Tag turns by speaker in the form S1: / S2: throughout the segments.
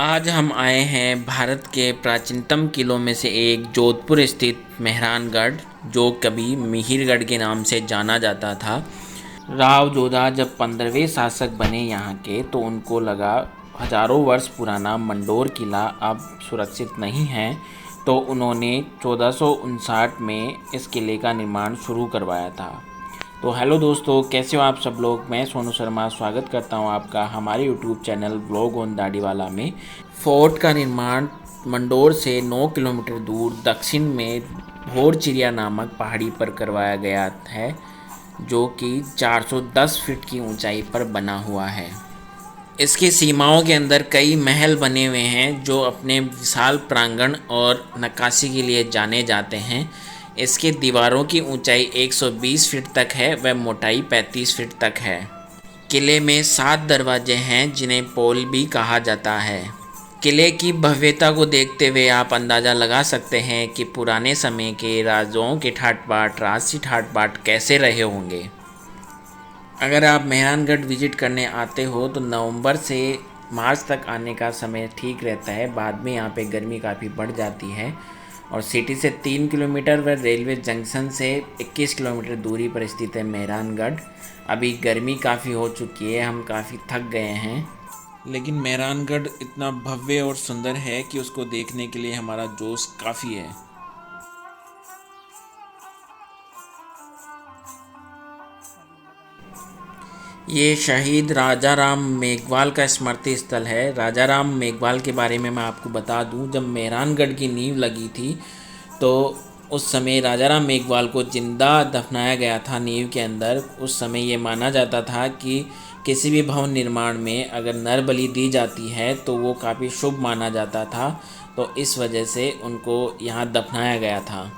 S1: आज हम आए हैं भारत के प्राचीनतम किलों में से एक जोधपुर स्थित मेहरानगढ़, जो कभी मिहिरगढ़ के नाम से जाना जाता था। राव जोधा जब 15वें शासक बने यहाँ के, तो उनको लगा हजारों वर्ष पुराना मंडोर किला अब सुरक्षित नहीं है, तो उन्होंने 1459 में इस किले का निर्माण शुरू करवाया था। तो हेलो दोस्तों, कैसे हो आप सब लोग। मैं सोनू शर्मा स्वागत करता हूं आपका हमारे यूट्यूब चैनल व्लॉग ऑन दाढ़ीवाला में। फोर्ट का निर्माण मंडोर से 9 किलोमीटर दूर दक्षिण में भोर चिड़िया नामक पहाड़ी पर करवाया गया है, जो कि 410 फीट की ऊंचाई पर बना हुआ है। इसकी सीमाओं के अंदर कई महल बने हुए हैं, जो अपने विशाल प्रांगण और नक्काशी के लिए जाने जाते हैं। इसकी दीवारों की ऊंचाई 120 फीट तक है, व मोटाई 35 फीट तक है। किले में 7 दरवाजे हैं, जिन्हें पोल भी कहा जाता है। किले की भव्यता को देखते हुए आप अंदाज़ा लगा सकते हैं कि पुराने समय के राजाओं के ठाट बाट, राजसी ठाट बाट कैसे रहे होंगे। अगर आप मेहरानगढ़ विजिट करने आते हो तो नवंबर से मार्च तक आने का समय ठीक रहता है। बाद में यहाँ पे गर्मी काफ़ी बढ़ जाती है। और सिटी से 3 किलोमीटर व रेलवे जंक्शन से 21 किलोमीटर दूरी पर स्थित है मेहरानगढ़। अभी गर्मी काफ़ी हो चुकी है, हम काफ़ी थक गए हैं, लेकिन मेहरानगढ़ इतना भव्य और सुंदर है कि उसको देखने के लिए हमारा जोश काफ़ी है। ये शहीद राजा राम मेघवाल का स्मृति स्थल है। राजा राम मेघवाल के बारे में मैं आपको बता दूं, जब मेहरानगढ़ की नींव लगी थी, तो उस समय राजा राम मेघवाल को जिंदा दफनाया गया था नींव के अंदर। उस समय ये माना जाता था कि किसी भी भवन निर्माण में अगर नर बलि दी जाती है तो वो काफ़ी शुभ माना जाता था, तो इस वजह से उनको यहाँ दफनाया गया था।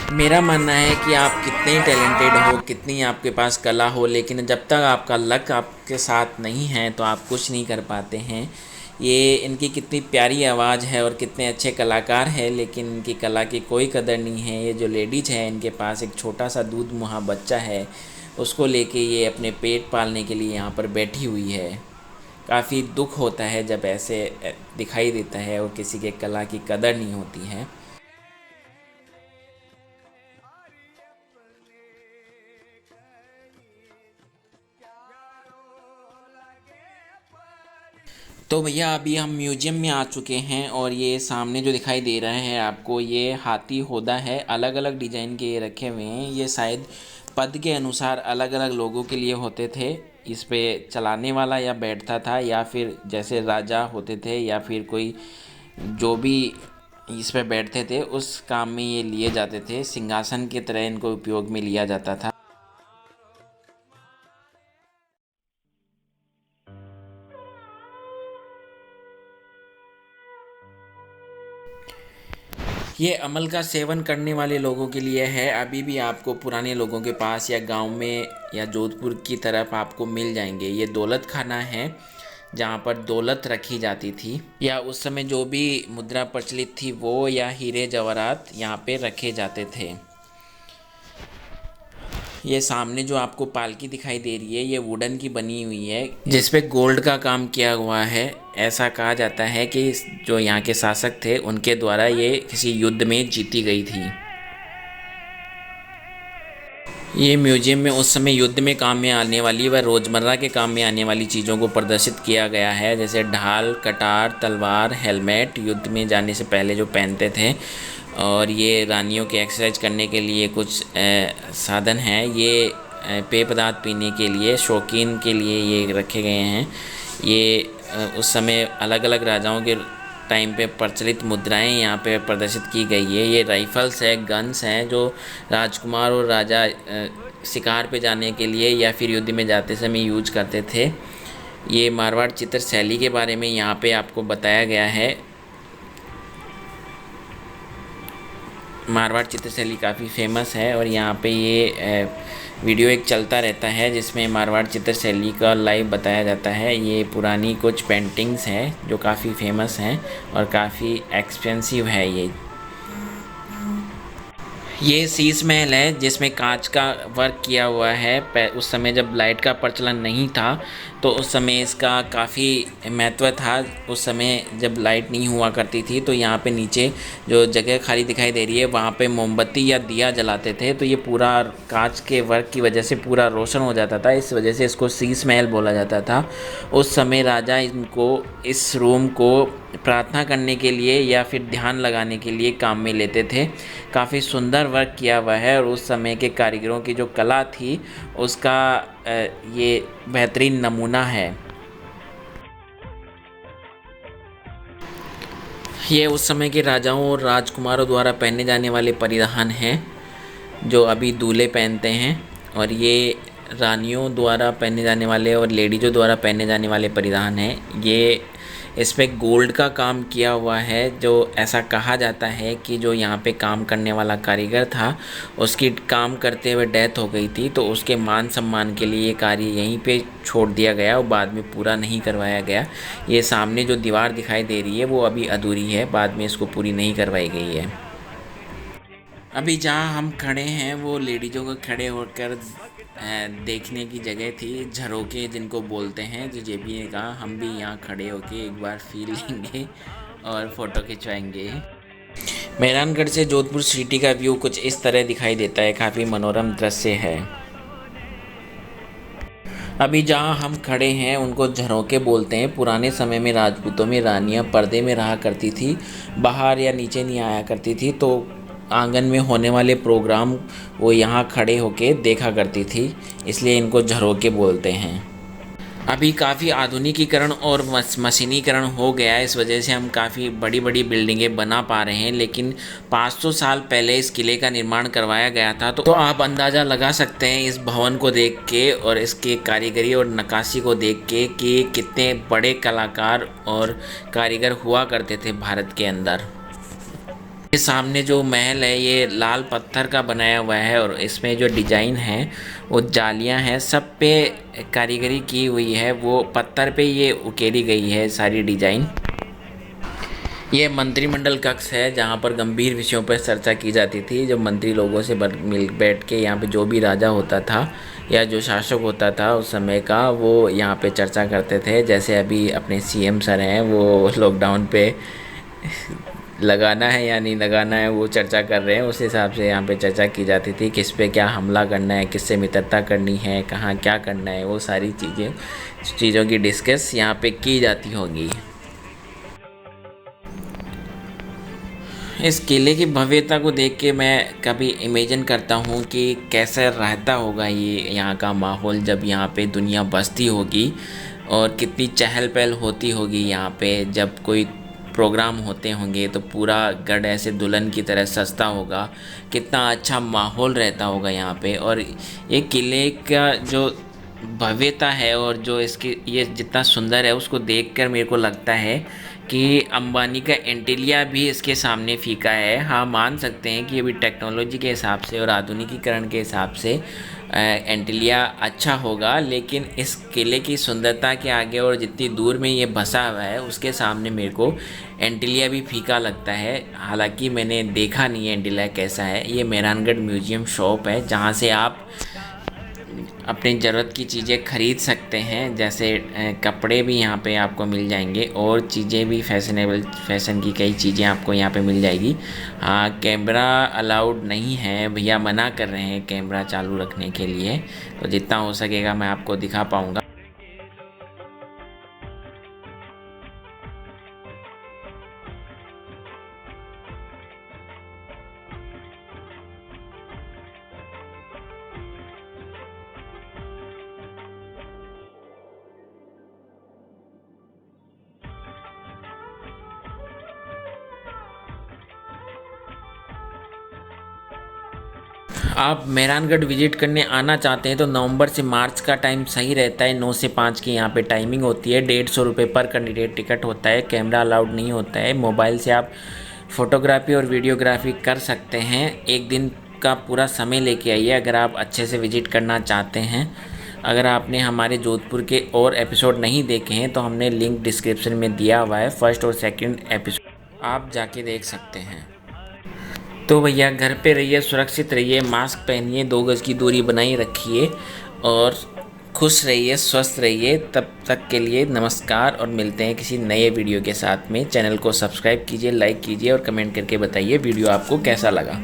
S1: मेरा मानना है कि आप कितने टैलेंटेड हो, कितनी आपके पास कला हो, लेकिन जब तक आपका लक आपके साथ नहीं है तो आप कुछ नहीं कर पाते हैं। ये इनकी कितनी प्यारी आवाज़ है और कितने अच्छे कलाकार हैं, लेकिन इनकी कला की कोई कदर नहीं है। ये जो लेडीज है, इनके पास एक छोटा सा दूध मुहा बच्चा है, उसको लेके ये अपने पेट पालने के लिए यहाँ पर बैठी हुई है। काफ़ी दुख होता है जब ऐसे दिखाई देता है और किसी के कला की कदर नहीं होती है। तो भैया अभी हम म्यूजियम में आ चुके हैं और ये सामने जो दिखाई दे रहा है आपको, ये हाथी होदा है। अलग अलग डिज़ाइन के ये रखे हुए हैं। ये शायद पद के अनुसार अलग अलग लोगों के लिए होते थे। इस पे चलाने वाला या बैठता था, या फिर जैसे राजा होते थे या फिर कोई जो भी इस पे बैठते थे उस काम में ये लिए जाते थे। सिंहासन की तरह इनको उपयोग में लिया जाता था। ये अमल का सेवन करने वाले लोगों के लिए है। अभी भी आपको पुराने लोगों के पास या गांव में या जोधपुर की तरफ आपको मिल जाएंगे। ये दौलत खाना है जहाँ पर दौलत रखी जाती थी, या उस समय जो भी मुद्रा प्रचलित थी वो, या हीरे जवाहरात यहाँ पे रखे जाते थे। ये सामने जो आपको पालकी दिखाई दे रही है, ये वुडन की बनी हुई है जिस पे गोल्ड का काम किया हुआ है। ऐसा कहा जाता है कि जो यहाँ के शासक थे उनके द्वारा ये किसी युद्ध में जीती गई थी। ये म्यूजियम में उस समय युद्ध में काम में आने वाली व रोज़मर्रा के काम में आने वाली चीज़ों को प्रदर्शित किया गया है, जैसे ढाल, कटार, तलवार, हेलमेट, युद्ध में जाने से पहले जो पहनते थे। और ये रानियों के एक्सरसाइज करने के लिए कुछ साधन हैं। ये पेय पदार्थ पीने के लिए शौकीन के लिए ये रखे गए हैं। ये उस समय अलग अलग राजाओं के टाइम पे प्रचलित मुद्राएं यहाँ पे प्रदर्शित की गई है। ये राइफल्स है, गन्स हैं जो राजकुमार और राजा शिकार पे जाने के लिए या फिर युद्ध में जाते समय यूज करते थे। ये मारवाड़ चित्र शैली के बारे में यहाँ पे आपको बताया गया है। मारवाड़ चित्र शैली काफ़ी फेमस है और यहाँ पे ये वीडियो एक चलता रहता है जिसमें मारवाड़ चित्र शैली का लाइव बताया जाता है। ये पुरानी कुछ पेंटिंग्स हैं जो काफ़ी फेमस हैं और काफ़ी एक्सपेंसिव है। ये शीश महल है जिसमें कांच का वर्क किया हुआ है। उस समय जब लाइट का प्रचलन नहीं था तो उस समय इसका काफ़ी महत्व था। उस समय जब लाइट नहीं हुआ करती थी तो यहाँ पे नीचे जो जगह खाली दिखाई दे रही है वहाँ पे मोमबत्ती या दिया जलाते थे, तो ये पूरा कांच के वर्क की वजह से पूरा रोशन हो जाता था। इस वजह से इसको शीश महल बोला जाता था। उस समय राजा इनको इस रूम को प्रार्थना करने के लिए या फिर ध्यान लगाने के लिए काम में लेते थे। काफ़ी सुंदर वर्क किया हुआ है और उस समय के कारीगरों की जो कला थी उसका ये बेहतरीन नमूना है। ये उस समय के राजाओं और राजकुमारों द्वारा पहने जाने वाले परिधान हैं जो अभी दूल्हे पहनते हैं, और ये रानियों द्वारा पहने जाने वाले और लेडीज़ों द्वारा पहने जाने वाले परिधान हैं। ये इस पे गोल्ड का काम किया हुआ है। जो ऐसा कहा जाता है कि जो यहाँ पे काम करने वाला कारीगर था उसकी काम करते हुए डेथ हो गई थी, तो उसके मान सम्मान के लिए ये कार्य यहीं पे छोड़ दिया गया और बाद में पूरा नहीं करवाया गया। ये सामने जो दीवार दिखाई दे रही है वो अभी अधूरी है, बाद में इसको पूरी नहीं करवाई गई है। अभी जहाँ हम खड़े हैं वो लेडीज़ों को खड़े होकर देखने की जगह थी, झरोके जिनको बोलते हैं। तो जेबी ने कहा हम भी यहाँ खड़े होके एक बार फील लेंगे और फ़ोटो खिंचवाएंगे। मेहरानगढ़ से जोधपुर सिटी का व्यू कुछ इस तरह दिखाई देता है, काफ़ी मनोरम दृश्य है। अभी जहाँ हम खड़े हैं उनको झरोके बोलते हैं। पुराने समय में राजपूतों में रानियाँ पर्दे में रहा करती थी, बाहर या नीचे नहीं आया करती थी, तो आंगन में होने वाले प्रोग्राम वो यहाँ खड़े होके देखा करती थी, इसलिए इनको झरोके बोलते हैं। अभी काफ़ी आधुनिकीकरण और मशीनीकरण हो गया है, इस वजह से हम काफ़ी बड़ी बड़ी बिल्डिंगें बना पा रहे हैं, लेकिन 500 साल पहले इस किले का निर्माण करवाया गया था। तो आप अंदाज़ा लगा सकते हैं इस भवन को देख के और इसके कारीगरी और नक्काशी को देख के कि कितने बड़े कलाकार और कारीगर हुआ करते थे भारत के अंदर। ये सामने जो महल है ये लाल पत्थर का बनाया हुआ है और इसमें जो डिज़ाइन है वो जालियां हैं, सब पे कारीगरी की हुई है, वो पत्थर पे ये उकेरी गई है सारी डिज़ाइन। ये मंत्रिमंडल कक्ष है जहाँ पर गंभीर विषयों पर चर्चा की जाती थी। जब मंत्री लोगों से मिल बैठ के यहाँ पे जो भी राजा होता था या जो शासक होता था उस समय का, वो यहाँ पे चर्चा करते थे। जैसे अभी अपने सीएम सर हैं, वो लॉकडाउन पे लगाना है या नहीं लगाना है वो चर्चा कर रहे हैं, उस हिसाब से यहाँ पे चर्चा की जाती थी। किस पे क्या हमला करना है, किससे मित्रता करनी है, कहाँ क्या करना है, वो सारी चीज़ों की डिस्कस यहाँ पे की जाती होगी। इस किले की भव्यता को देख के मैं कभी इमेजिन करता हूँ कि कैसा रहता होगा ये यहाँ का माहौल जब यहाँ पे दुनिया बसती होगी, और कितनी चहल पहल होती होगी यहाँ पे। जब कोई प्रोग्राम होते होंगे तो पूरा गढ़ ऐसे दुल्हन की तरह सजता होगा, कितना अच्छा माहौल रहता होगा यहाँ पे। और ये किले का जो भव्यता है और जो इसकी ये जितना सुंदर है उसको देखकर मेरे को लगता है कि अंबानी का एंटीलिया भी इसके सामने फीका है। हाँ, मान सकते हैं कि अभी टेक्नोलॉजी के हिसाब से और आधुनिकीकरण के हिसाब से एंटीलिया अच्छा होगा, लेकिन इस किले की सुंदरता के आगे और जितनी दूर में ये बसा हुआ है उसके सामने मेरे को एंटीलिया भी फीका लगता है। हालांकि मैंने देखा नहीं है एंटीलिया कैसा है। ये मेहरानगढ़ म्यूजियम शॉप है जहाँ से आप अपनी ज़रूरत की चीज़ें खरीद सकते हैं। जैसे कपड़े भी यहाँ पे आपको मिल जाएंगे और चीज़ें भी फैशन की कई चीज़ें आपको यहाँ पे मिल जाएगी। हाँ, कैमरा अलाउड नहीं है, भैया मना कर रहे हैं कैमरा चालू रखने के लिए, तो जितना हो सकेगा मैं आपको दिखा पाऊँगा। आप मेहरानगढ़ विजिट करने आना चाहते हैं तो नवंबर से मार्च का टाइम सही रहता है। 9 से 5 की यहाँ पे टाइमिंग होती है। 150 रुपये पर कैंडिडेट टिकट होता है। कैमरा अलाउड नहीं होता है। मोबाइल से आप फ़ोटोग्राफी और वीडियोग्राफी कर सकते हैं। एक दिन का पूरा समय लेके आइए अगर आप अच्छे से विजिट करना चाहते हैं। अगर आपने हमारे जोधपुर के और एपिसोड नहीं देखे हैं तो हमने लिंक डिस्क्रिप्शन में दिया हुआ है। फर्स्ट और सेकंड एपिसोड आप जाके देख सकते हैं। तो भैया घर पे रहिए, सुरक्षित रहिए, मास्क पहनिए, 2 गज़ की दूरी बनाए रखिए और खुश रहिए, स्वस्थ रहिए। तब तक के लिए नमस्कार और मिलते हैं किसी नए वीडियो के साथ में। चैनल को सब्सक्राइब कीजिए, लाइक कीजिए और कमेंट करके बताइए वीडियो आपको कैसा लगा।